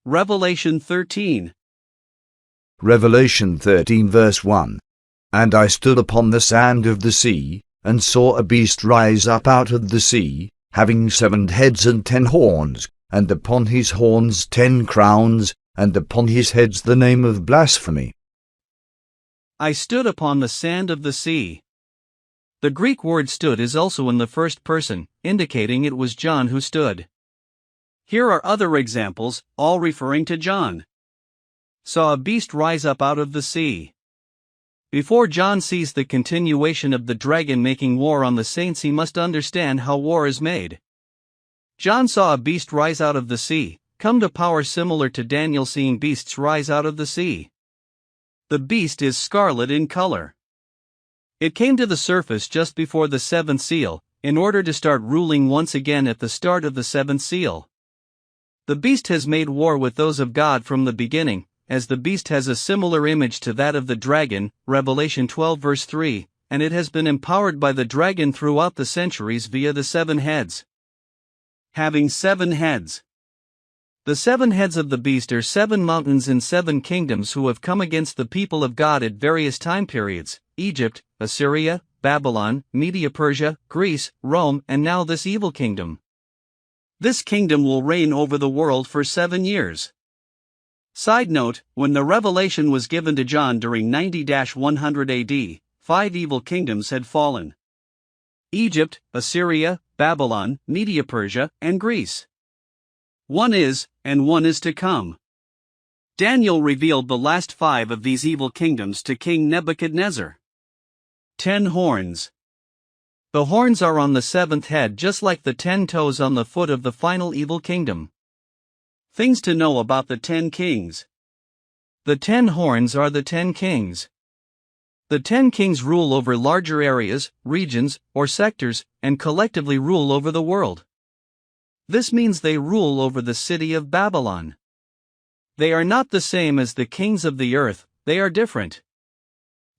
Revelation 13. Revelation 13 verse 1. And I stood upon the sand of the sea, and saw a beast rise up out of the sea, having 7 heads and 10 horns, and upon his horns 10 crowns, and upon his heads the name of blasphemy. I stood upon the sand of the sea. The Greek word stood is also in the first person, indicating it was John who stood. Here are other examples, all referring to John. Saw a beast rise up out of the sea. Before John sees the continuation of the dragon making war on the saints, he must understand how war is made. John saw a beast rise out of the sea, come to power similar to Daniel seeing beasts rise out of the sea. The beast is scarlet in color. It came to the surface just before the 7th seal, in order to start ruling once again at the start of the 7th seal. The beast has made war with those of God from the beginning, as the beast has a similar image to that of the dragon, Revelation 12 verse 3, and it has been empowered by the dragon throughout the centuries via the 7 heads. Having 7 heads. The 7 heads of the beast are 7 mountains in 7 kingdoms who have come against the people of God at various time periods: Egypt, Assyria, Babylon, Media-Persia, Greece, Rome, and now this evil kingdom. This kingdom will reign over the world for 7 years. Side note, when the revelation was given to John during 90-100 AD, 5 evil kingdoms had fallen: Egypt, Assyria, Babylon, Media-Persia, and Greece. One is, and one is to come. Daniel revealed the last 5 of these evil kingdoms to King Nebuchadnezzar. 10 horns. The horns are on the 7th head, just like the 10 toes on the foot of the final evil kingdom. Things to know about the 10 kings. The 10 horns are the 10 kings. The 10 kings rule over larger areas, regions, or sectors, and collectively rule over the world. This means they rule over the city of Babylon. They are not the same as the kings of the earth, they are different.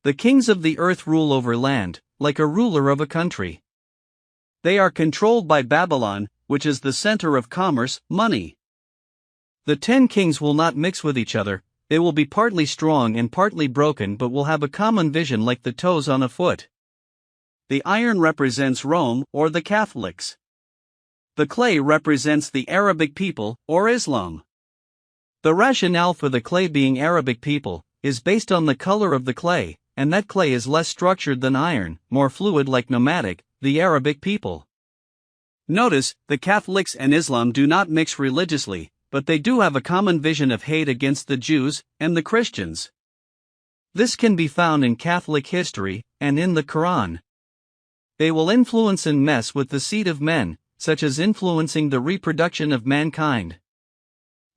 The kings of the earth rule over land, like a ruler of a country. They are controlled by Babylon, which is the center of commerce, money. The 10 kings will not mix with each other, they will be partly strong and partly broken, but will have a common vision like the toes on a foot. The iron represents Rome, or the Catholics. The clay represents the Arabic people, or Islam. The rationale for the clay being Arabic people is based on the color of the clay, and that clay is less structured than iron, more fluid like pneumatic, the Arabic people. Notice, the Catholics and Islam do not mix religiously, but they do have a common vision of hate against the Jews and the Christians. This can be found in Catholic history and in the Quran. They will influence and mess with the seed of men, such as influencing the reproduction of mankind.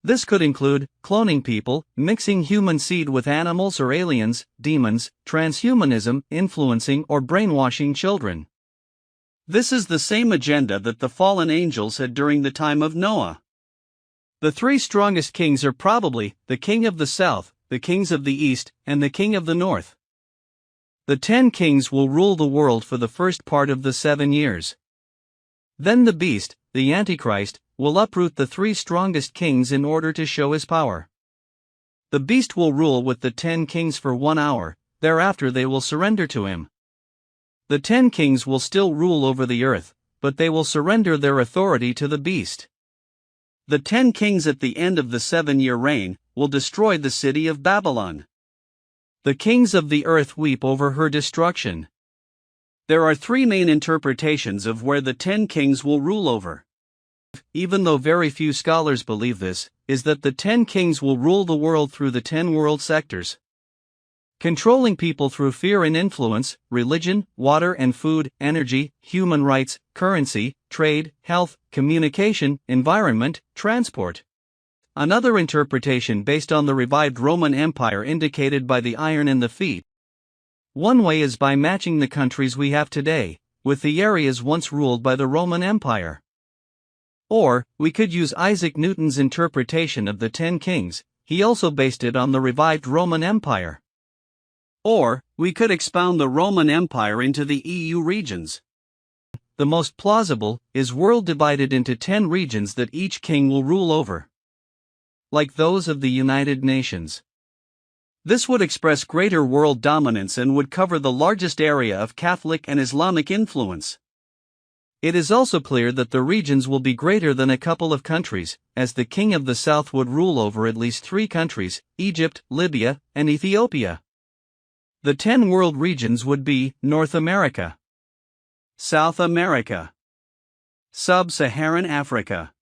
This could include cloning people, mixing human seed with animals or aliens, demons, transhumanism, influencing or brainwashing children. This is the same agenda that the fallen angels had during the time of Noah. The 3 strongest kings are probably the king of the south, the kings of the east, and the king of the north. The 10 kings will rule the world for the first part of the 7 years. Then the beast, the Antichrist, will uproot the 3 strongest kings in order to show his power. The beast will rule with the 10 kings for 1 hour, thereafter they will surrender to him. The 10 kings will still rule over the earth, but they will surrender their authority to the beast. The 10 kings at the end of the 7-year reign will destroy the city of Babylon. The kings of the earth weep over her destruction. There are 3 main interpretations of where the 10 kings will rule over. Even though very few scholars believe this, is that the 10 kings will rule the world through the 10 world sectors. Controlling people through fear and influence, religion, water and food, energy, human rights, currency, trade, health, communication, environment, transport. Another interpretation based on the revived Roman Empire indicated by the iron in the feet. One way is by matching the countries we have today with the areas once ruled by the Roman Empire. Or, we could use Isaac Newton's interpretation of the 10 kings, he also based it on the revived Roman Empire. Or, we could expound the Roman Empire into the EU regions. The most plausible is world divided into 10 regions that each king will rule over. like those of the United Nations. This would express greater world dominance and would cover the largest area of Catholic and Islamic influence. It is also clear that the regions will be greater than a couple of countries, as the king of the south would rule over at least 3 countries, Egypt, Libya, and Ethiopia. The 10 world regions would be North America, South America, Sub-Saharan Africa,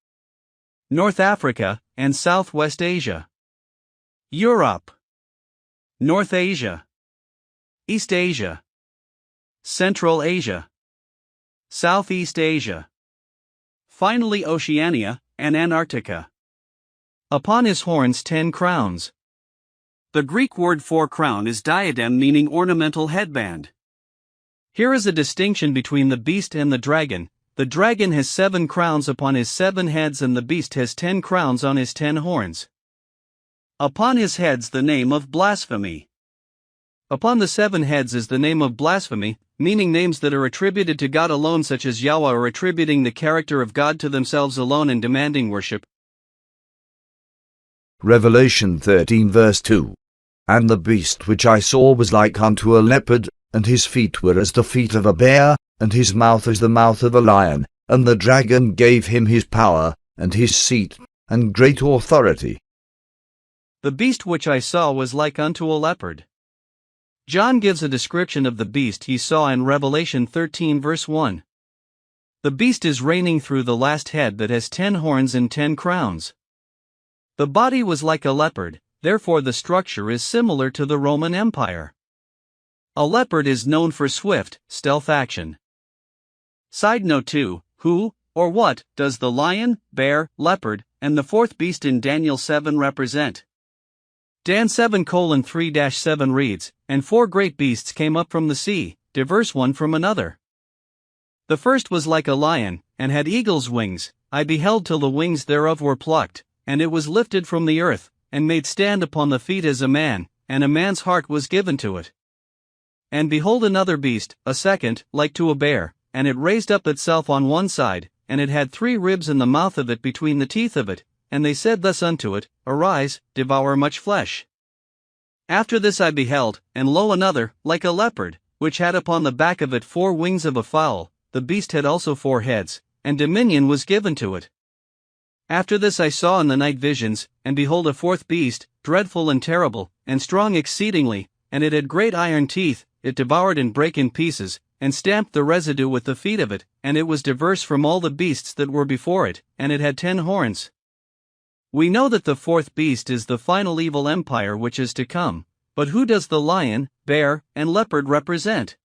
North Africa and Southwest Asia, Europe, North Asia, East Asia, Central Asia, Southeast Asia, finally Oceania and Antarctica. Upon his horns 10 crowns. The Greek word for crown is diadem, meaning ornamental headband. Here is a distinction between the beast and the dragon. The dragon has 7 crowns upon his 7 heads and the beast has 10 crowns on his 10 horns. Upon his heads the name of blasphemy. Upon the 7 heads is the name of blasphemy, meaning names that are attributed to God alone, such as Yahweh, or attributing the character of God to themselves alone and demanding worship. Revelation 13 verse 2. And the beast which I saw was like unto a leopard, and his feet were as the feet of a bear, and his mouth as the mouth of a lion, and the dragon gave him his power, and his seat, and great authority. The beast which I saw was like unto a leopard. John gives a description of the beast he saw in Revelation 13 verse 1. The beast is reigning through the last head that has 10 horns and 10 crowns. The body was like a leopard, therefore the structure is similar to the Roman Empire. A leopard is known for swift, stealth action. Side note 2, who, or what, does the lion, bear, leopard, and the 4th beast in Daniel 7 represent? Dan 7:3-7 reads, And 4 great beasts came up from the sea, diverse one from another. The first was like a lion, and had eagle's wings. I beheld till the wings thereof were plucked, and it was lifted from the earth, and made stand upon the feet as a man, and a man's heart was given to it. And behold another beast, a second, like to a bear, and it raised up itself on one side, and it had 3 ribs in the mouth of it between the teeth of it, and they said thus unto it, Arise, devour much flesh. After this I beheld, and lo another, like a leopard, which had upon the back of it 4 wings of a fowl. The beast had also 4 heads, and dominion was given to it. After this I saw in the night visions, and behold a 4th beast, dreadful and terrible, and strong exceedingly, and it had great iron teeth. It devoured and brake in pieces, and stamped the residue with the feet of it, and it was diverse from all the beasts that were before it, and it had 10 horns. We know that the 4th beast is the final evil empire which is to come, but who does the lion, bear, and leopard represent?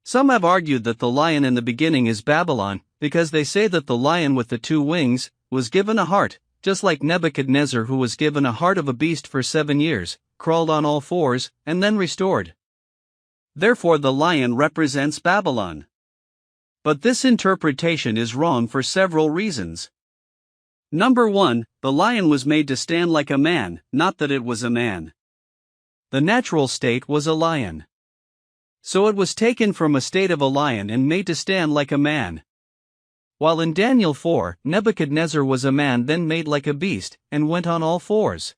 Some have argued that the lion in the beginning is Babylon, because they say that the lion with the 2 wings was given a heart, just like Nebuchadnezzar, who was given a heart of a beast for 7 years, crawled on all 4s, and then restored. Therefore the lion represents Babylon. But this interpretation is wrong for several reasons. Number 1, the lion was made to stand like a man, not that it was a man. The natural state was a lion. So it was taken from a state of a lion and made to stand like a man. While in Daniel 4, Nebuchadnezzar was a man then made like a beast, and went on all 4s.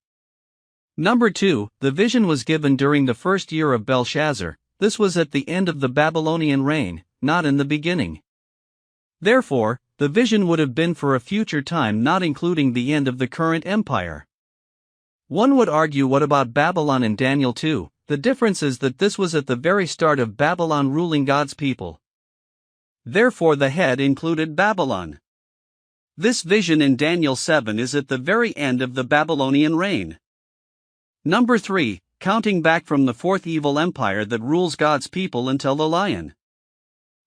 Number 2, the vision was given during the 1st year of Belshazzar. This was at the end of the Babylonian reign, not in the beginning. Therefore, the vision would have been for a future time, not including the end of the current empire. One would argue, what about Babylon in Daniel 2? The difference is that this was at the very start of Babylon ruling God's people. Therefore the head included Babylon. This vision in Daniel 7 is at the very end of the Babylonian reign. Number 3, counting back from the 4th evil empire that rules God's people until the lion.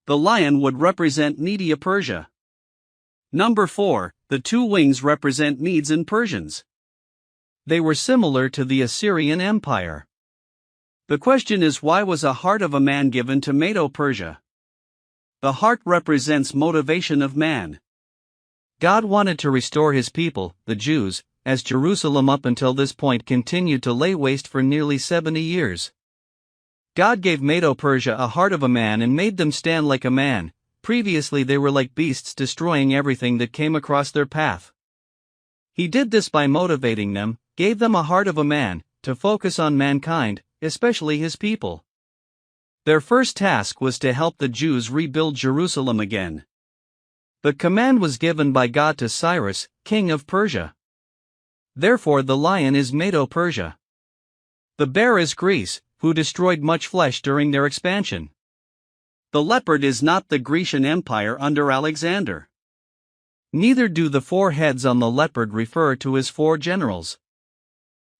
The lion would represent Media Persia. Number 4, the 2 wings represent Medes and Persians. They were similar to the Assyrian Empire. The question is, why was a heart of a man given to Medo-Persia? The heart represents motivation of man. God wanted to restore his people, the Jews, as Jerusalem up until this point continued to lay waste for nearly 70 years. God gave Medo-Persia a heart of a man and made them stand like a man. Previously they were like beasts, destroying everything that came across their path. He did this by motivating them, gave them a heart of a man, to focus on mankind, especially his people. Their first task was to help the Jews rebuild Jerusalem again. The command was given by God to Cyrus, king of Persia. Therefore the lion is Medo-Persia. The bear is Greece, who destroyed much flesh during their expansion. The leopard is not the Grecian Empire under Alexander. Neither do the 4 heads on the leopard refer to his 4 generals.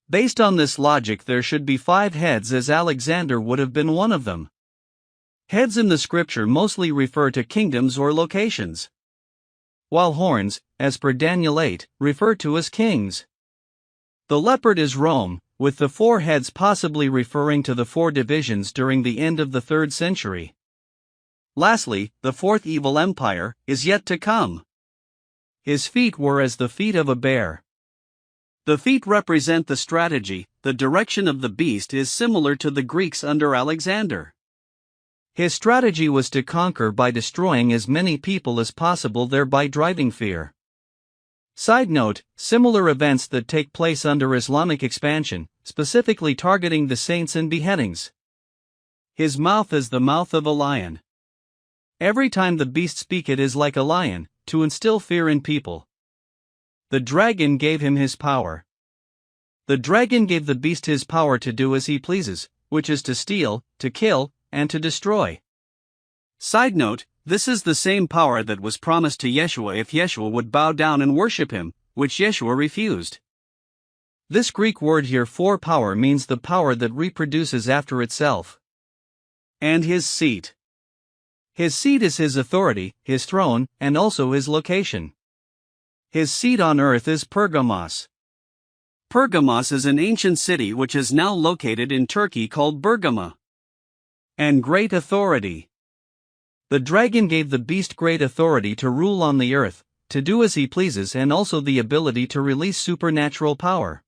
Based on this logic, there should be 5 heads, as Alexander would have been one of them. Heads in the scripture mostly refer to kingdoms or locations, while horns, as per Daniel 8, refer to as kings. The leopard is Rome, with the 4 heads possibly referring to the 4 divisions during the end of the 3rd century. Lastly, the 4th evil empire is yet to come. His feet were as the feet of a bear. The feet represent the strategy. The direction of the beast is similar to the Greeks under Alexander. His strategy was to conquer by destroying as many people as possible, thereby driving fear. Side note, similar events that take place under Islamic expansion, specifically targeting the saints and beheadings. His mouth is the mouth of a lion. Every time the beast speaks, it is like a lion, to instill fear in people. The dragon gave him his power. The dragon gave the beast his power to do as he pleases, which is to steal, to kill, and to destroy. Side note, this is the same power that was promised to Yeshua if Yeshua would bow down and worship him, which Yeshua refused. This Greek word here for power means the power that reproduces after itself. And his seat. His seat is his authority, his throne, and also his location. His seat on earth is Pergamos. Pergamos is an ancient city which is now located in Turkey called Bergama. And great authority. The dragon gave the beast great authority to rule on the earth, to do as he pleases, and also the ability to release supernatural power.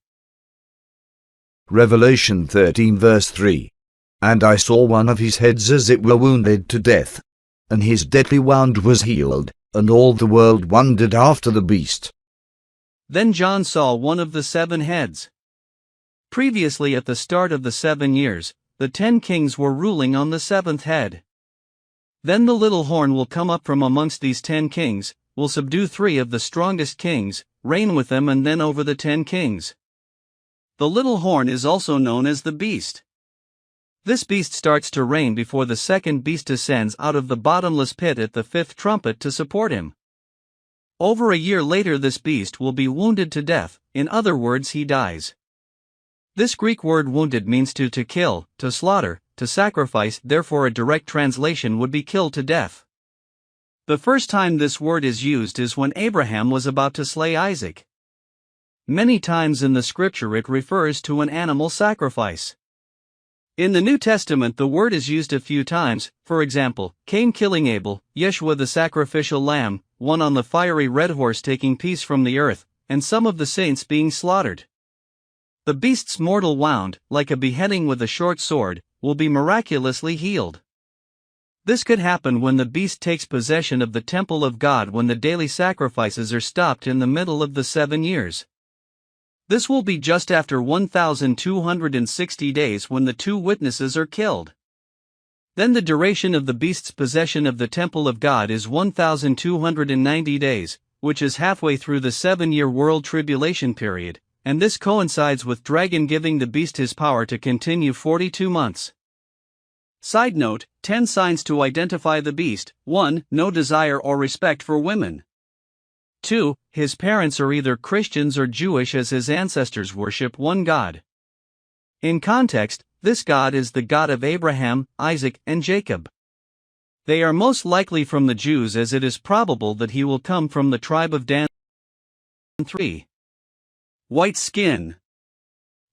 Revelation 13 verse 3. And I saw one of his heads as it were wounded to death, and his deadly wound was healed, and all the world wondered after the beast. Then John saw one of the 7 heads. Previously, at the start of the 7 years, the 10 kings were ruling on the 7th head. Then the little horn will come up from amongst these 10 kings, will subdue 3 of the strongest kings, reign with them, and then over the 10 kings. The little horn is also known as the beast. This beast starts to reign before the 2nd beast ascends out of the bottomless pit at the 5th trumpet to support him. Over a year later, this beast will be wounded to death, in other words, he dies. This Greek word wounded means to kill, to slaughter, to sacrifice, therefore a direct translation would be killed to death. The first time this word is used is when Abraham was about to slay Isaac. Many times in the scripture it refers to an animal sacrifice. In the New Testament the word is used a few times, for example, Cain killing Abel, Yeshua the sacrificial lamb, one on the fiery red horse taking peace from the earth, and some of the saints being slaughtered. The beast's mortal wound, like a beheading with a short sword, will be miraculously healed. This could happen when the beast takes possession of the temple of God, when the daily sacrifices are stopped in the middle of the 7 years. This will be just after 1,260 days when the 2 witnesses are killed. Then the duration of the beast's possession of the temple of God is 1,290 days, which is halfway through the 7-year world tribulation period, and this coincides with dragon giving the beast his power to continue 42 months. Side note, 10 signs to identify the beast. 1. No desire or respect for women. 2. His parents are either Christians or Jewish, as his ancestors worship one God. In context, this God is the God of Abraham, Isaac, and Jacob. They are most likely from the Jews, as it is probable that he will come from the tribe of Dan. 3. White skin.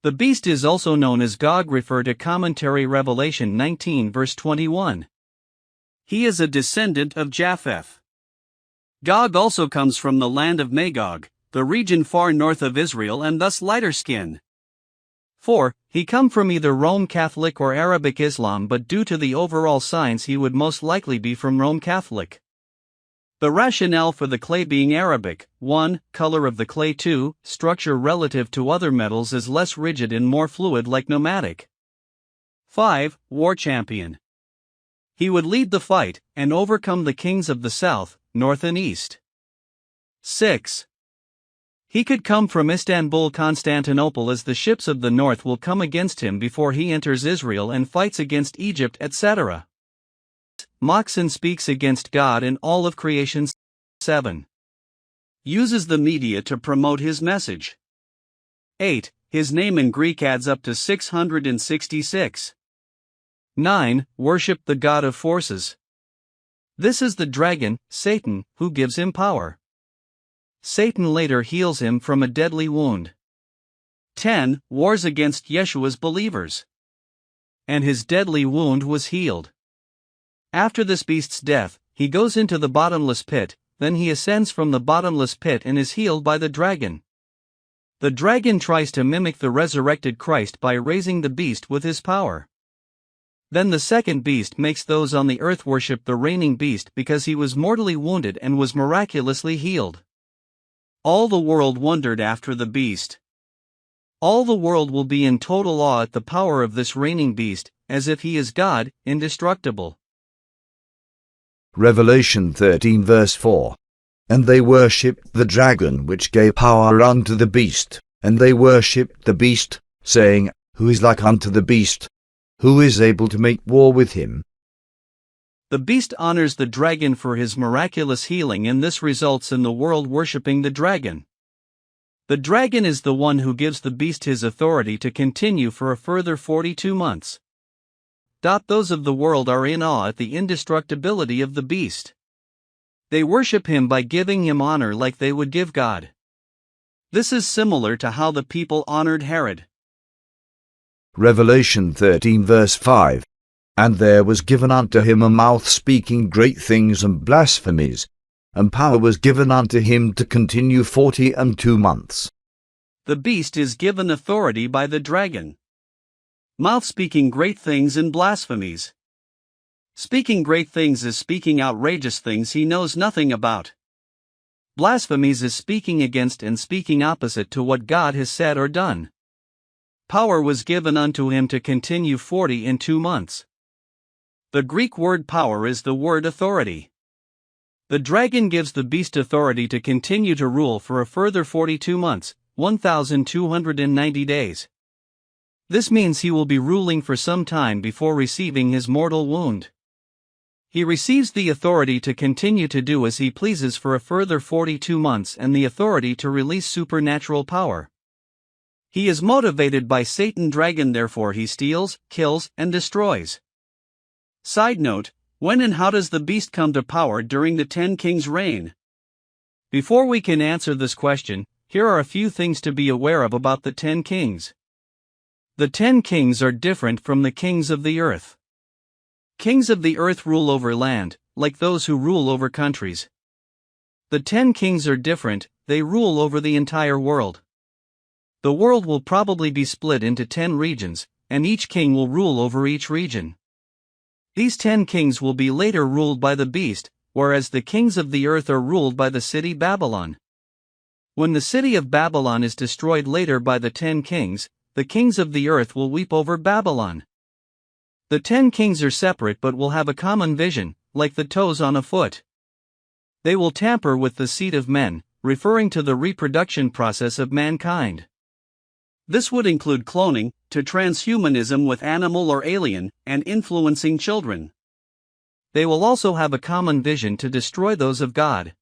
The beast is also known as Gog. Refer to commentary Revelation 19 verse 21. He is a descendant of Japheth. Gog also comes from the land of Magog, the region far north of Israel, and thus lighter skin. 4. He come from either Rome Catholic or Arabic Islam, but due to the overall signs he would most likely be from Rome Catholic. The rationale for the clay being Arabic: 1. Color of the clay. 2. Structure relative to other metals is less rigid and more fluid, like pneumatic. 5. War champion. He would lead the fight and overcome the kings of the south, north and east. 6. He could come from Istanbul, Constantinople, as the ships of the north will come against him before he enters Israel and fights against Egypt, etc. Mocks and speaks against God and all of creation. 7. Uses the media to promote his message. 8. His name in Greek adds up to 666. 9. Worship the god of forces. This is the dragon, Satan, who gives him power. Satan later heals him from a deadly wound. 10. Wars against Yeshua's believers. And his deadly wound was healed. After this beast's death, he goes into the bottomless pit, then he ascends from the bottomless pit and is healed by the dragon. The dragon tries to mimic the resurrected Christ by raising the beast with his power. Then the second beast makes those on the earth worship the reigning beast because he was mortally wounded and was miraculously healed. All the world wondered after the beast. All the world will be in total awe at the power of this reigning beast, as if he is God, indestructible. Revelation 13 verse 4. And they worshipped the dragon which gave power unto the beast, and they worshipped the beast, saying, Who is like unto the beast? Who is able to make war with him? The beast honors the dragon for his miraculous healing, and this results in the world worshipping the dragon. The dragon is the one who gives the beast his authority to continue for a further 42 months. Those of the world are in awe at the indestructibility of the beast. They worship him by giving him honor like they would give God. This is similar to how the people honored Herod. Revelation 13 verse 5. And there was given unto him a mouth speaking great things and blasphemies, and power was given unto him to continue 42 months. The beast is given authority by the dragon. Mouth speaking great things and blasphemies. Speaking great things is speaking outrageous things he knows nothing about. Blasphemies is speaking against and speaking opposite to what God has said or done. Power was given unto him to continue 42 months. The Greek word power is the word authority. The dragon gives the beast authority to continue to rule for a further 42 months, 1,290 days. This means he will be ruling for some time before receiving his mortal wound. He receives the authority to continue to do as he pleases for a further 42 months and the authority to release supernatural power. He is motivated by Satan dragon, therefore he steals, kills, and destroys. Side note, when and how does the beast come to power during the 10 kings' reign? Before we can answer this question, here are a few things to be aware of about the 10 kings. The 10 kings are different from the kings of the earth. Kings of the earth rule over land, like those who rule over countries. The 10 kings are different, they rule over the entire world. The world will probably be split into 10 regions, and each king will rule over each region. These 10 kings will be later ruled by the beast, whereas the kings of the earth are ruled by the city Babylon. When the city of Babylon is destroyed later by the 10 kings, the kings of the earth will weep over Babylon. The 10 kings are separate but will have a common vision, like the toes on a foot. They will tamper with the seed of men, referring to the reproduction process of mankind. This would include cloning, to transhumanism with animal or alien, and influencing children. They will also have a common vision to destroy those of God.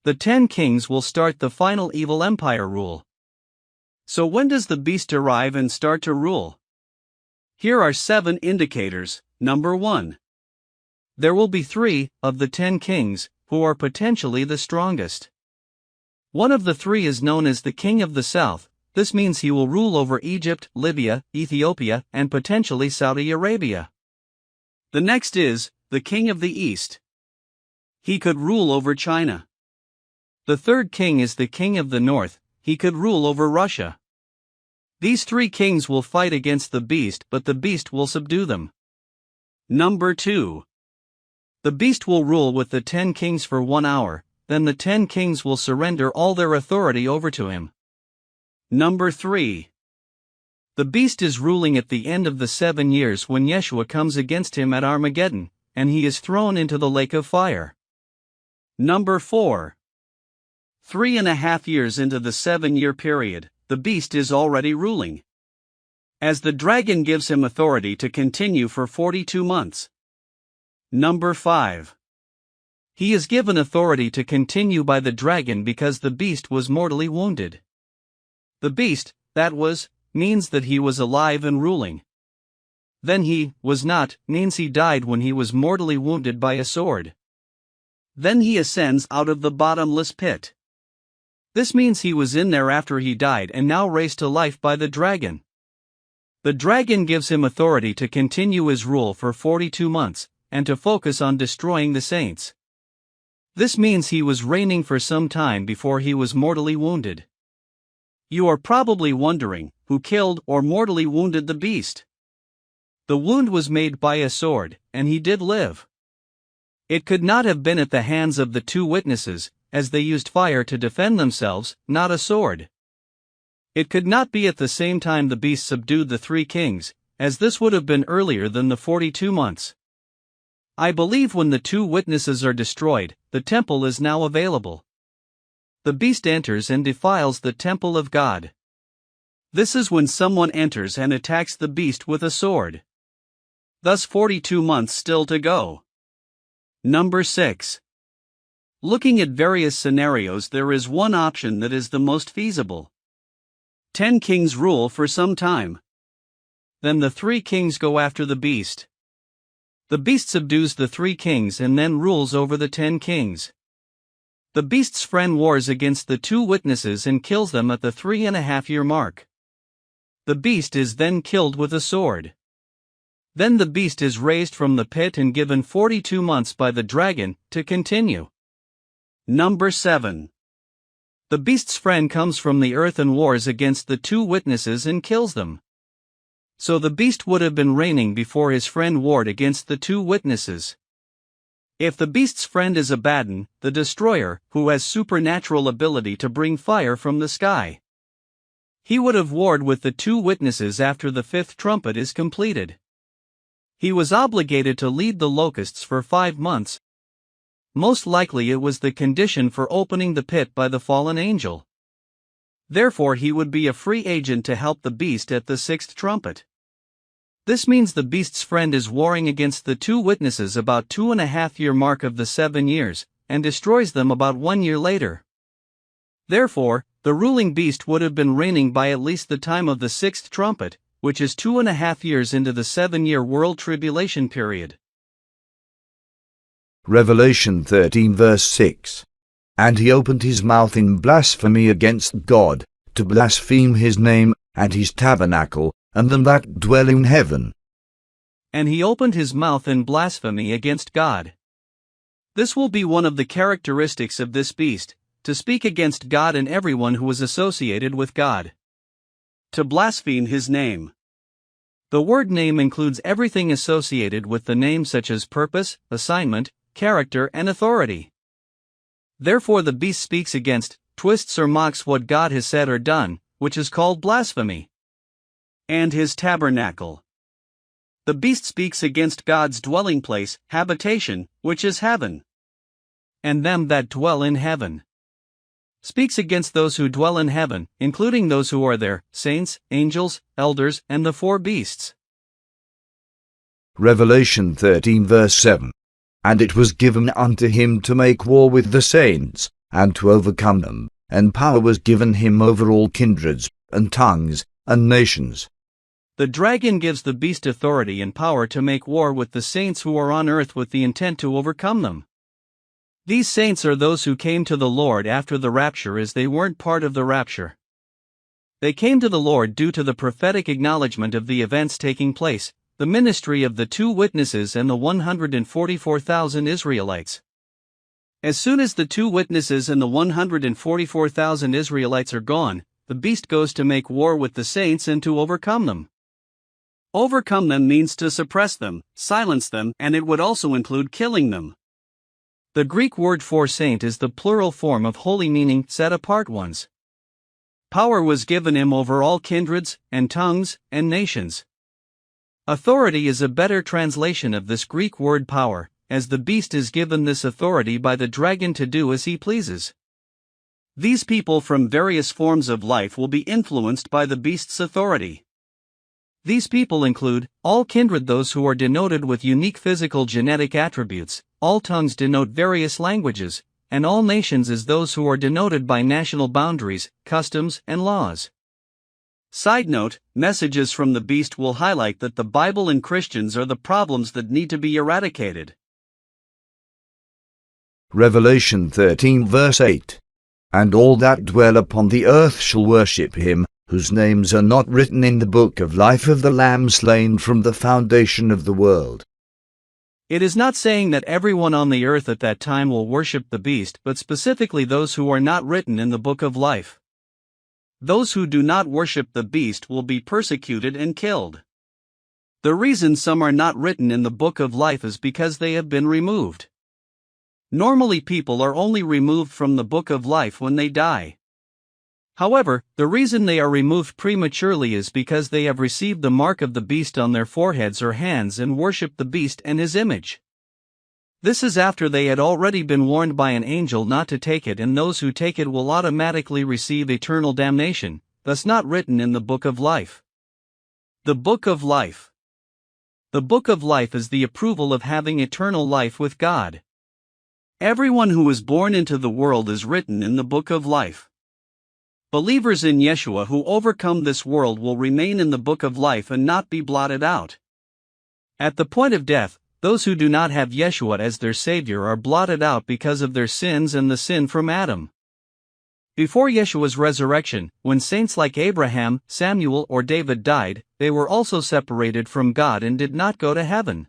The 10 kings will start the final evil empire rule. So when does the beast arrive and start to rule? Here are 7 indicators. Number 1. There will be 3 of the 10 kings who are potentially the strongest. One of the 3 is known as the King of the South. This means he will rule over Egypt, Libya, Ethiopia, and potentially Saudi Arabia. The next is the King of the East. He could rule over China. The third king is the King of the North. He could rule over Russia. These 3 kings will fight against the beast, but the beast will subdue them. Number 2. The beast will rule with the 10 kings for 1 hour, then the 10 kings will surrender all their authority over to him. Number 3. The beast is ruling at the end of the 7 years when Yeshua comes against him at Armageddon, and he is thrown into the lake of fire. Number 4. 3.5 years into the 7-year period, the beast is already ruling, as the dragon gives him authority to continue for 42 months. Number 5. He is given authority to continue by the dragon because the beast was mortally wounded. The beast, means that he was alive and ruling. Then he was not, means he died when he was mortally wounded by a sword. Then he ascends out of the bottomless pit. This means he was in there after he died and now raised to life by the dragon. The dragon gives him authority to continue his rule for 42 months, and to focus on destroying the saints. This means he was reigning for some time before he was mortally wounded. You are probably wondering, who killed or mortally wounded the beast? The wound was made by a sword, and he did live. It could not have been at the hands of the 2 witnesses, as they used fire to defend themselves, not a sword. It could not be at the same time the beast subdued the 3 kings, as this would have been earlier than the 42 months. I believe when the 2 witnesses are destroyed, the temple is now available. The beast enters and defiles the temple of God. This is when someone enters and attacks the beast with a sword. Thus 42 months still to go. Number 6. Looking at various scenarios, there is one option that is the most feasible. 10 kings rule for some time. Then the 3 kings go after the beast. The beast subdues the 3 kings and then rules over the 10 kings. The beast's friend wars against the 2 witnesses and kills them at the 3.5-year mark. The beast is then killed with a sword. Then the beast is raised from the pit and given 42 months by the dragon to continue. Number 7. The beast's friend comes from the earth and wars against the 2 witnesses and kills them. So the beast would have been reigning before his friend warred against the 2 witnesses. If the beast's friend is Abaddon, the destroyer, who has supernatural ability to bring fire from the sky, he would have warred with the 2 witnesses after the 5th trumpet is completed. He was obligated to lead the locusts for 5 months. Most likely it was the condition for opening the pit by the fallen angel. Therefore he would be a free agent to help the beast at the 6th trumpet. This means the beast's friend is warring against the 2 witnesses about 2.5-year mark of the 7 years, and destroys them about 1 year later. Therefore, the ruling beast would have been reigning by at least the time of the 6th trumpet, which is 2.5 years into the 7-year world tribulation period. Revelation 13 verse 6. And he opened his mouth in blasphemy against God, to blaspheme his name, and his tabernacle, and them that dwell in heaven. And he opened his mouth in blasphemy against God. This will be one of the characteristics of this beast, to speak against God and everyone who is associated with God. To blaspheme his name. The word name includes everything associated with the name, such as purpose, assignment, character, and authority. Therefore the beast speaks against, twists or mocks what God has said or done, which is called blasphemy. And his tabernacle. The beast speaks against God's dwelling place, habitation, which is heaven. And them that dwell in heaven. Speaks against those who dwell in heaven, including those who are there, saints, angels, elders, and the 4 beasts. Revelation 13 verse 7. And it was given unto him to make war with the saints, and to overcome them, and power was given him over all kindreds, and tongues, and nations. The dragon gives the beast authority and power to make war with the saints who are on earth with the intent to overcome them. These saints are those who came to the Lord after the rapture, as they weren't part of the rapture. They came to the Lord due to the prophetic acknowledgement of the events taking place, the ministry of the 2 witnesses and the 144,000 Israelites. As soon as the 2 witnesses and the 144,000 Israelites are gone, the beast goes to make war with the saints and to overcome them. Overcome them means to suppress them, silence them, and it would also include killing them. The Greek word for saint is the plural form of holy, meaning set apart ones. Power was given him over all kindreds, and tongues, and nations. Authority is a better translation of this Greek word power, as the beast is given this authority by the dragon to do as he pleases. These people from various forms of life will be influenced by the beast's authority. These people include all kindred, those who are denoted with unique physical genetic attributes, all tongues denote various languages, and all nations is those who are denoted by national boundaries, customs, and laws. Side note, messages from the beast will highlight that the Bible and Christians are the problems that need to be eradicated. Revelation 13 verse 8. And all that dwell upon the earth shall worship him, whose names are not written in the book of life of the Lamb slain from the foundation of the world. It is not saying that everyone on the earth at that time will worship the beast, but specifically those who are not written in the book of life. Those who do not worship the beast will be persecuted and killed. The reason some are not written in the book of life is because they have been removed. Normally people are only removed from the book of life when they die. However, the reason they are removed prematurely is because they have received the mark of the beast on their foreheads or hands and worship the beast and his image. This is after they had already been warned by an angel not to take it, and those who take it will automatically receive eternal damnation, thus not written in the book of life. The book of life. The book of life is the approval of having eternal life with God. Everyone who is born into the world is written in the book of life. Believers in Yeshua who overcome this world will remain in the book of life and not be blotted out. At the point of death, those who do not have Yeshua as their Savior are blotted out because of their sins and the sin from Adam. Before Yeshua's resurrection, when saints like Abraham, Samuel, or David died, they were also separated from God and did not go to heaven.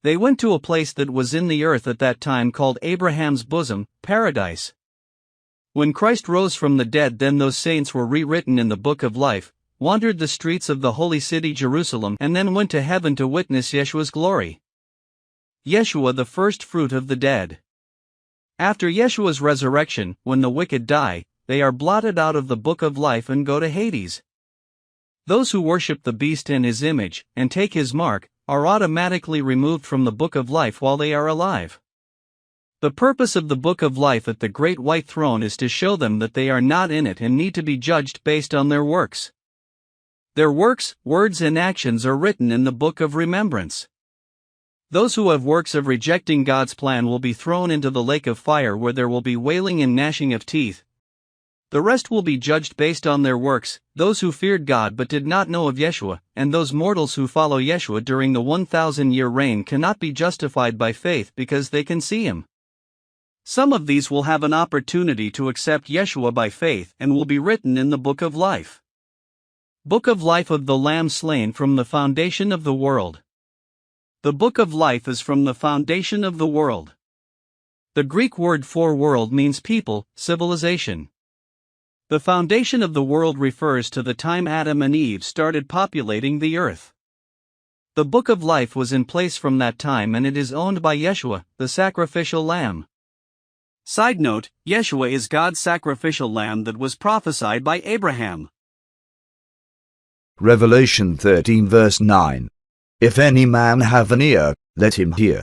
They went to a place that was in the earth at that time called Abraham's bosom, paradise. When Christ rose from the dead, then those saints were rewritten in the book of life, wandered the streets of the holy city Jerusalem, and then went to heaven to witness Yeshua's glory. Yeshua, the first fruit of the dead. After Yeshua's resurrection, when the wicked die, they are blotted out of the book of life and go to Hades. Those who worship the beast and his image, and take his mark, are automatically removed from the book of life while they are alive. The purpose of the book of life at the great white throne is to show them that they are not in it and need to be judged based on their works. Their works, words, and actions are written in the book of remembrance. Those who have works of rejecting God's plan will be thrown into the lake of fire, where there will be wailing and gnashing of teeth. The rest will be judged based on their works, those who feared God but did not know of Yeshua, and those mortals who follow Yeshua during the 1,000-year reign cannot be justified by faith because they can see him. Some of these will have an opportunity to accept Yeshua by faith and will be written in the book of life. Book of life of the Lamb slain from the foundation of the world. The book of life is from the foundation of the world. The Greek word for world means people, civilization. The foundation of the world refers to the time Adam and Eve started populating the earth. The book of life was in place from that time, and it is owned by Yeshua, the sacrificial lamb. Side note, Yeshua is God's sacrificial lamb that was prophesied by Abraham. Revelation 13 verse 9. If any man have an ear, let him hear.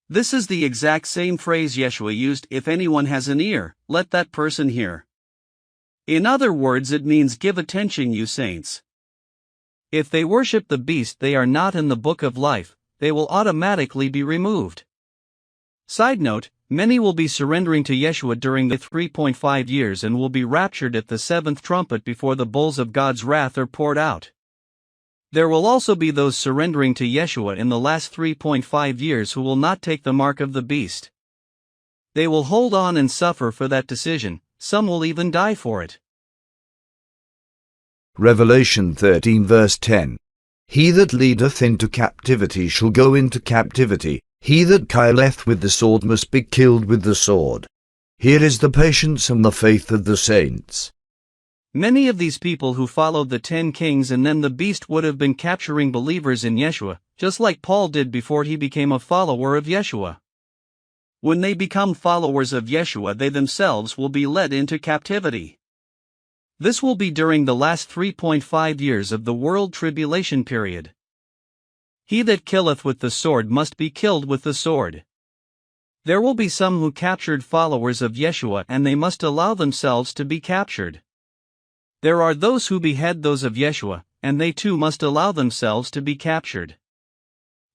This is the exact same phrase Yeshua used: if anyone has an ear, let that person hear. In other words, it means give attention, you saints. If they worship the beast, they are not in the book of life, they will automatically be removed. Side note, many will be surrendering to Yeshua during the 3.5 years and will be raptured at the seventh trumpet before the bowls of God's wrath are poured out. There will also be those surrendering to Yeshua in the last 3.5 years who will not take the mark of the beast. They will hold on and suffer for that decision, some will even die for it. Revelation 13 verse 10. He that leadeth into captivity shall go into captivity. He that killeth with the sword must be killed with the sword. Here is the patience and the faith of the saints. Many of these people who followed the 10 kings and then the beast would have been capturing believers in Yeshua, just like Paul did before he became a follower of Yeshua. When they become followers of Yeshua, they themselves will be led into captivity. This will be during the last 3.5 years of the world tribulation period. He that killeth with the sword must be killed with the sword. There will be some who captured followers of Yeshua and they must allow themselves to be captured. There are those who behead those of Yeshua, and they too must allow themselves to be captured.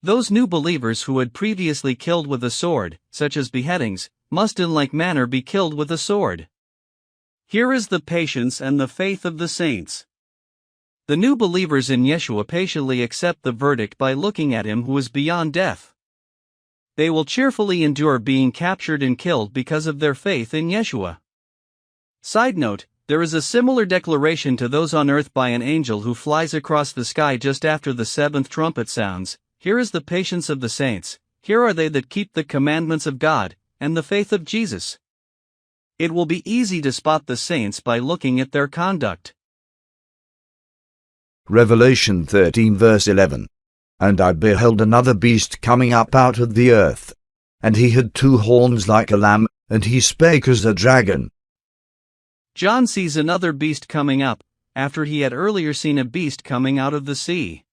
Those new believers who had previously killed with a sword, such as beheadings, must in like manner be killed with a sword. Here is the patience and the faith of the saints. The new believers in Yeshua patiently accept the verdict by looking at him who is beyond death. They will cheerfully endure being captured and killed because of their faith in Yeshua. Side note, there is a similar declaration to those on earth by an angel who flies across the sky just after the 7th trumpet sounds. Here is the patience of the saints, here are they that keep the commandments of God, and the faith of Jesus. It will be easy to spot the saints by looking at their conduct. Revelation 13 verse 11. And I beheld another beast coming up out of the earth. And he had 2 horns like a lamb, and he spake as a dragon. John sees another beast coming up, after he had earlier seen a beast coming out of the sea.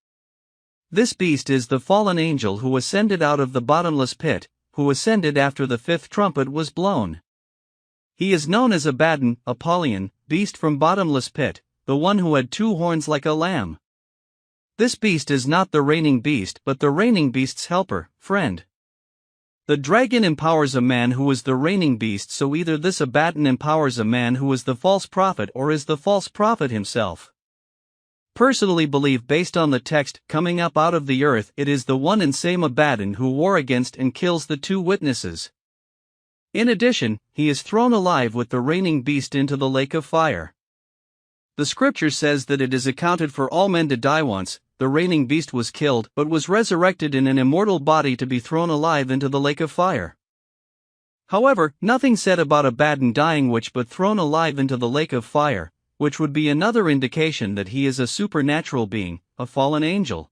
This beast is the fallen angel who ascended out of the bottomless pit, who ascended after the 5th trumpet was blown. He is known as Abaddon, Apollyon, beast from bottomless pit, the one who had 2 horns like a lamb. This beast is not the reigning beast but the reigning beast's helper, friend. The dragon empowers a man who is the reigning beast, so either this Abaddon empowers a man who is the false prophet or is the false prophet himself. Personally believe based on the text coming up out of the earth it is the one and same Abaddon who war against and kills the 2 witnesses. In addition, he is thrown alive with the reigning beast into the lake of fire. The scripture says that it is accounted for all men to die once. The reigning beast was killed but was resurrected in an immortal body to be thrown alive into the lake of fire. However, nothing said about Abaddon dying which but thrown alive into the lake of fire, which would be another indication that he is a supernatural being, a fallen angel.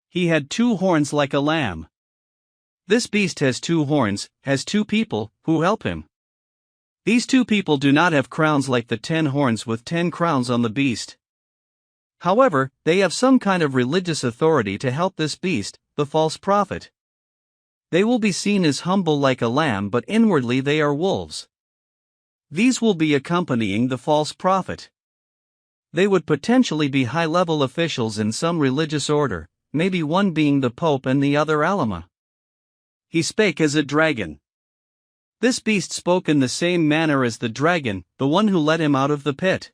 He had 2 horns like a lamb. This beast has 2 horns, has 2 people, who help him. These 2 people do not have crowns like the 10 horns with 10 crowns on the beast. However, they have some kind of religious authority to help this beast, the false prophet. They will be seen as humble like a lamb but inwardly they are wolves. These will be accompanying the false prophet. They would potentially be high-level officials in some religious order, maybe one being the Pope and the other Alama. He spake as a dragon. This beast spoke in the same manner as the dragon, the one who led him out of the pit.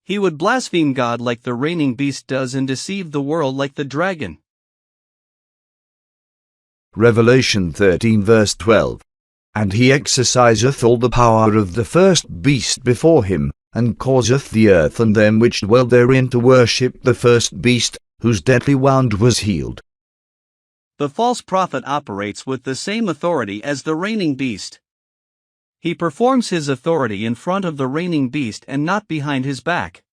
He would blaspheme God like the reigning beast does and deceive the world like the dragon. Revelation 13 verse 12. And he exerciseth all the power of the first beast before him, and causeth the earth and them which dwell therein to worship the first beast, whose deadly wound was healed. The false prophet operates with the same authority as the reigning beast. He performs his authority in front of the reigning beast and not behind his back.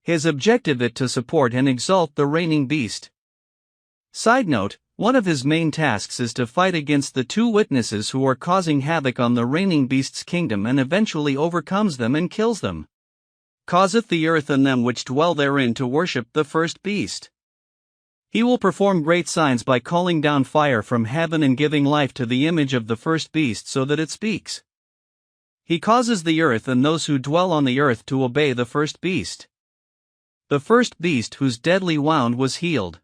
His objective is to support and exalt the reigning beast. Side note, one of his main tasks is to fight against the 2 witnesses who are causing havoc on the reigning beast's kingdom and eventually overcomes them and kills them. Causeth the earth and them which dwell therein to worship the first beast. He will perform great signs by calling down fire from heaven and giving life to the image of the first beast so that it speaks. He causes the earth and those who dwell on the earth to obey the first beast. The first beast whose deadly wound was healed.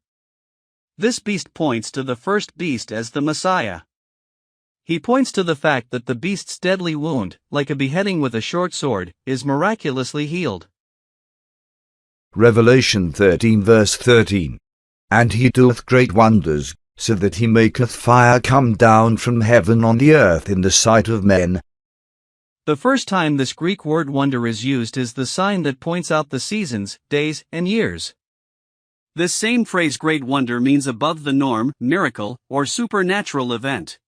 This beast points to the first beast as the Messiah. He points to the fact that the beast's deadly wound, like a beheading with a short sword, is miraculously healed. Revelation 13 verse 13. And he doeth great wonders, so that he maketh fire come down from heaven on the earth in the sight of men. The first time this Greek word wonder is used is the sign that points out the seasons, days, and years. This same phrase great wonder means above the norm, miracle, or supernatural event.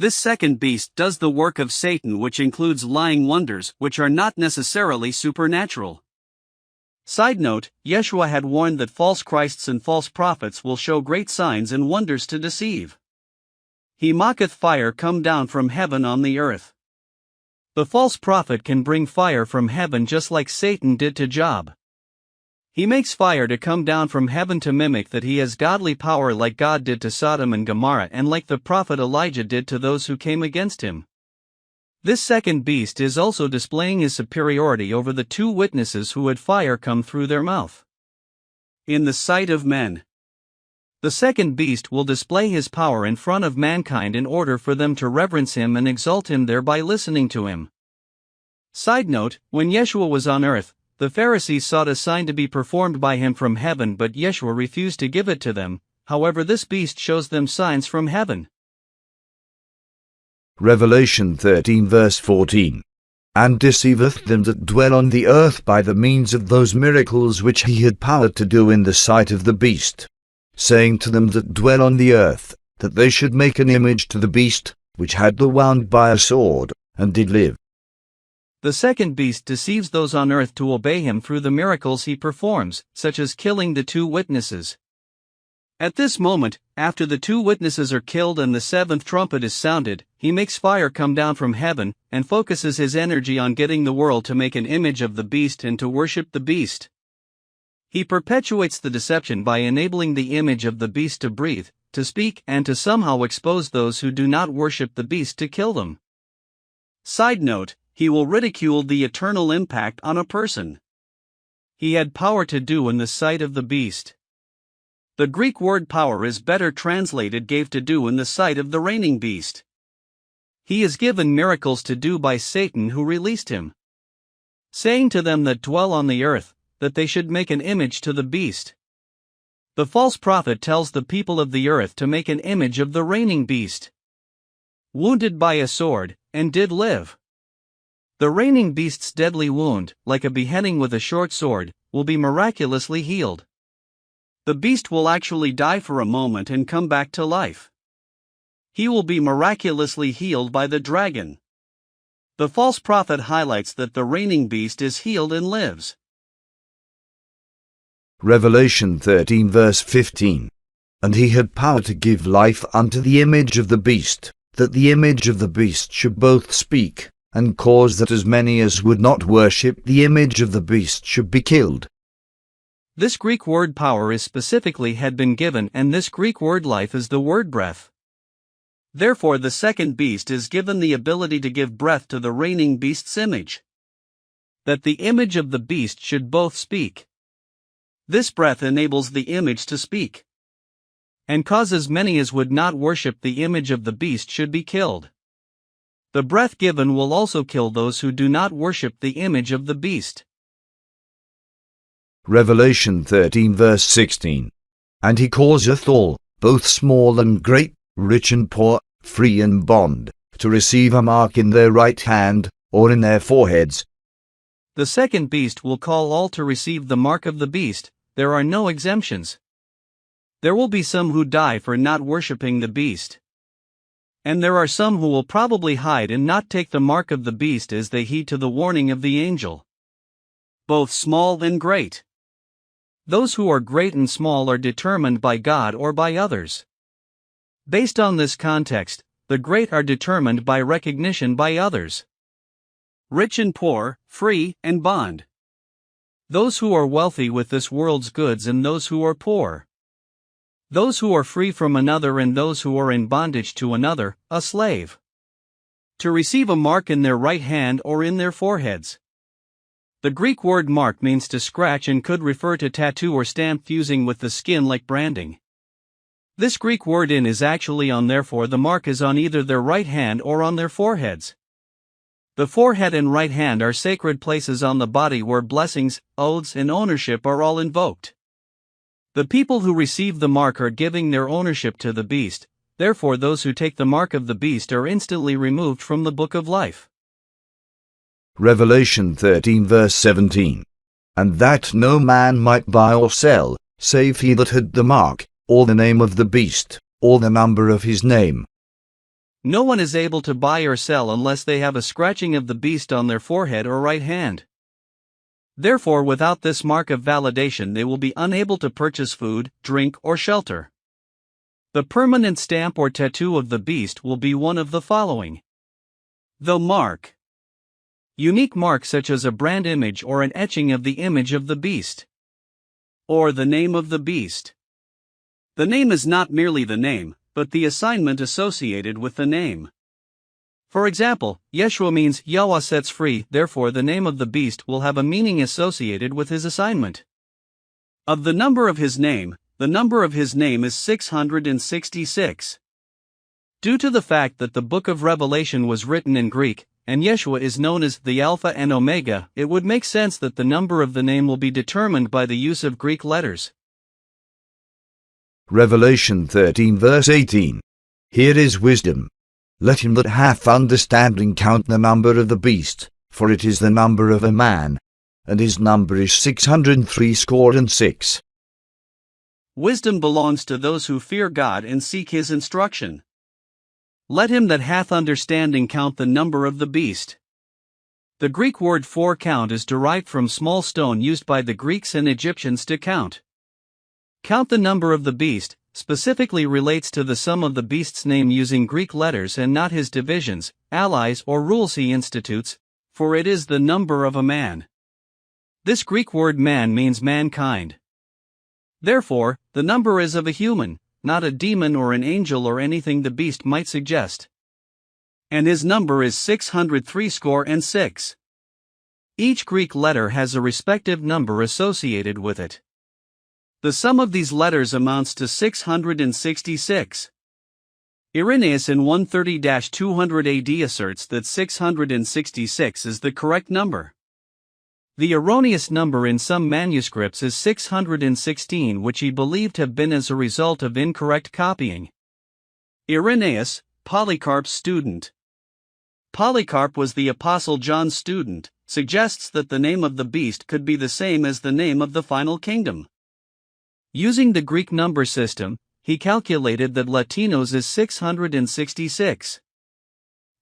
This second beast does the work of Satan, which includes lying wonders which are not necessarily supernatural. Side note, Yeshua had warned that false Christs and false prophets will show great signs and wonders to deceive. He mocketh fire come down from heaven on the earth. The false prophet can bring fire from heaven just like Satan did to Job. He makes fire to come down from heaven to mimic that he has godly power like God did to Sodom and Gomorrah and like the prophet Elijah did to those who came against him. This second beast is also displaying his superiority over the two witnesses who had fire come through their mouth. In the sight of men. The second beast will display his power in front of mankind in order for them to reverence him and exalt him thereby listening to him. Side note, when Yeshua was on earth, the Pharisees sought a sign to be performed by him from heaven, but Yeshua refused to give it to them. However, this beast shows them signs from heaven. Revelation 13 verse 14. And deceiveth them that dwell on the earth by the means of those miracles which he had power to do in the sight of the beast, saying to them that dwell on the earth, that they should make an image to the beast, which had the wound by a sword, and did live. The second beast deceives those on earth to obey him through the miracles he performs, such as killing the two witnesses. At this moment, after the two witnesses are killed and the seventh trumpet is sounded, he makes fire come down from heaven, and focuses his energy on getting the world to make an image of the beast and to worship the beast. He perpetuates the deception by enabling the image of the beast to breathe, to speak, and to somehow expose those who do not worship the beast to kill them. Side note, he will ridicule the eternal impact on a person. He had power to do in the sight of the beast. The Greek word power is better translated gave to do in the sight of the reigning beast. He is given miracles to do by Satan who released him, saying to them that dwell on the earth, that they should make an image to the beast. The false prophet tells the people of the earth to make an image of the reigning beast, wounded by a sword, and did live. The reigning beast's deadly wound, like a beheading with a short sword, will be miraculously healed. The beast will actually die for a moment and come back to life. He will be miraculously healed by the dragon. The false prophet highlights that the reigning beast is healed and lives. Revelation 13 verse 15. And he had power to give life unto the image of the beast, that the image of the beast should both speak, and cause that as many as would not worship the image of the beast should be killed. This Greek word power is specifically had been given, and this Greek word life is the word breath. Therefore the second beast is given the ability to give breath to the reigning beast's image, that the image of the beast should both speak. This breath enables the image to speak, and causes many as would not worship the image of the beast should be killed. The breath given will also kill those who do not worship the image of the beast. Revelation 13 verse 16. And he causeth all, both small and great, rich and poor, free and bond, to receive a mark in their right hand, or in their foreheads. The second beast will call all to receive the mark of the beast. There are no exemptions. There will be some who die for not worshipping the beast, and there are some who will probably hide and not take the mark of the beast as they heed to the warning of the angel. Both small and great. Those who are great and small are determined by God or by others. Based on this context, the great are determined by recognition by others. Rich and poor, free and bond. Those who are wealthy with this world's goods and those who are poor. Those who are free from another and those who are in bondage to another, a slave. To receive a mark in their right hand or in their foreheads. The Greek word mark means to scratch and could refer to tattoo or stamp fusing with the skin like branding. This Greek word in is actually on, therefore the mark is on either their right hand or on their foreheads. The forehead and right hand are sacred places on the body where blessings, oaths and ownership are all invoked. The people who receive the mark are giving their ownership to the beast, therefore those who take the mark of the beast are instantly removed from the book of life. Revelation 13 verse 17. And that no man might buy or sell, save he that had the mark, or the name of the beast, or the number of his name. No one is able to buy or sell unless they have a scratching of the beast on their forehead or right hand. Therefore, without this mark of validation, they will be unable to purchase food, drink, or shelter. The permanent stamp or tattoo of the beast will be one of the following: the mark. Unique mark such as a brand image or an etching of the image of the beast. Or the name of the beast. The name is not merely the name, but the assignment associated with the name. For example, Yeshua means Yahweh sets free, therefore the name of the beast will have a meaning associated with his assignment. Of the number of his name, the number of his name is 666. Due to the fact that the book of Revelation was written in Greek, and Yeshua is known as the Alpha and Omega, it would make sense that the number of the name will be determined by the use of Greek letters. Revelation 13 verse 18. Here is wisdom. Let him that hath understanding count the number of the beast, for it is the number of a man, and his number is 666. Wisdom belongs to those who fear God and seek his instruction. Let him that hath understanding count the number of the beast. The Greek word for count is derived from small stone used by the Greeks and Egyptians to count. Count the number of the beast specifically relates to the sum of the beast's name using Greek letters and not his divisions, allies, or rules he institutes, for it is the number of a man. This Greek word man means mankind. Therefore, the number is of a human, not a demon or an angel or anything the beast might suggest. And his number is 666. Each Greek letter has a respective number associated with it. The sum of these letters amounts to 666. Irenaeus in 130-200 AD asserts that 666 is the correct number. The erroneous number in some manuscripts is 616, which he believed have been as a result of incorrect copying. Irenaeus, Polycarp's student. Polycarp was the Apostle John's student, suggests that the name of the beast could be the same as the name of the final kingdom. Using the Greek number system, he calculated that Latinos is 666.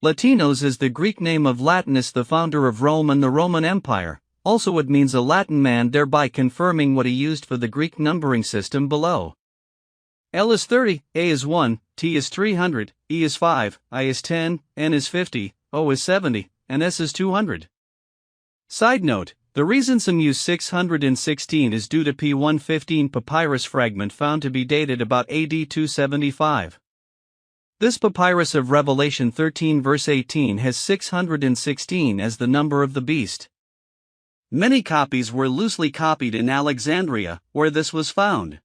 Latinos is the Greek name of Latinus, the founder of Rome and the Roman Empire. Also, it means a Latin man, thereby confirming what he used for the Greek numbering system below. L is 30, A is 1, T is 300, E is 5, I is 10, N is 50, O is 70, and S is 200. Side note, the reason some use 616 is due to P115 papyrus fragment found to be dated about AD 275. This papyrus of Revelation 13 verse 18 has 616 as the number of the beast. Many copies were loosely copied in Alexandria, where this was found.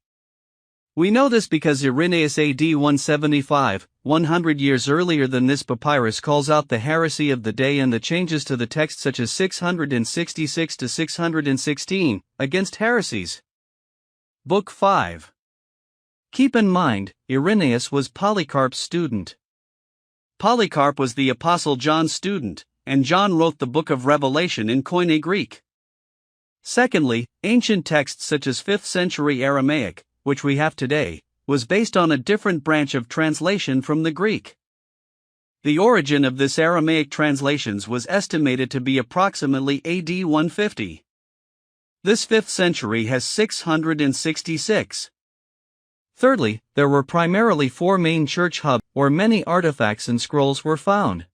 We know this because Irenaeus AD 175, 100 years earlier than this papyrus, calls out the heresy of the day and the changes to the text such as 666 to 616, against heresies. Book 5. Keep in mind, Irenaeus was Polycarp's student. Polycarp was the Apostle John's student, and John wrote the book of Revelation in Koine Greek. Secondly, ancient texts such as 5th century Aramaic, which we have today, was based on a different branch of translation from the Greek. The origin of this Aramaic translations was estimated to be approximately AD 150. This 5th century has 666. Thirdly, there were primarily 4 main church hubs where many artifacts and scrolls were found: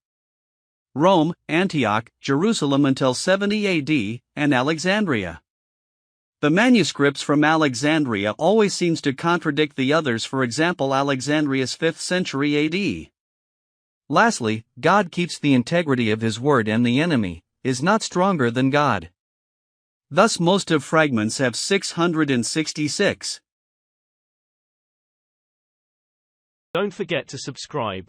Rome, Antioch, Jerusalem until 70 AD, and Alexandria. The manuscripts from Alexandria always seems to contradict the others, for example Alexandria's 5th century AD. Lastly, God keeps the integrity of his word and the enemy is not stronger than God. Thus most of fragments have 666. Don't forget to subscribe.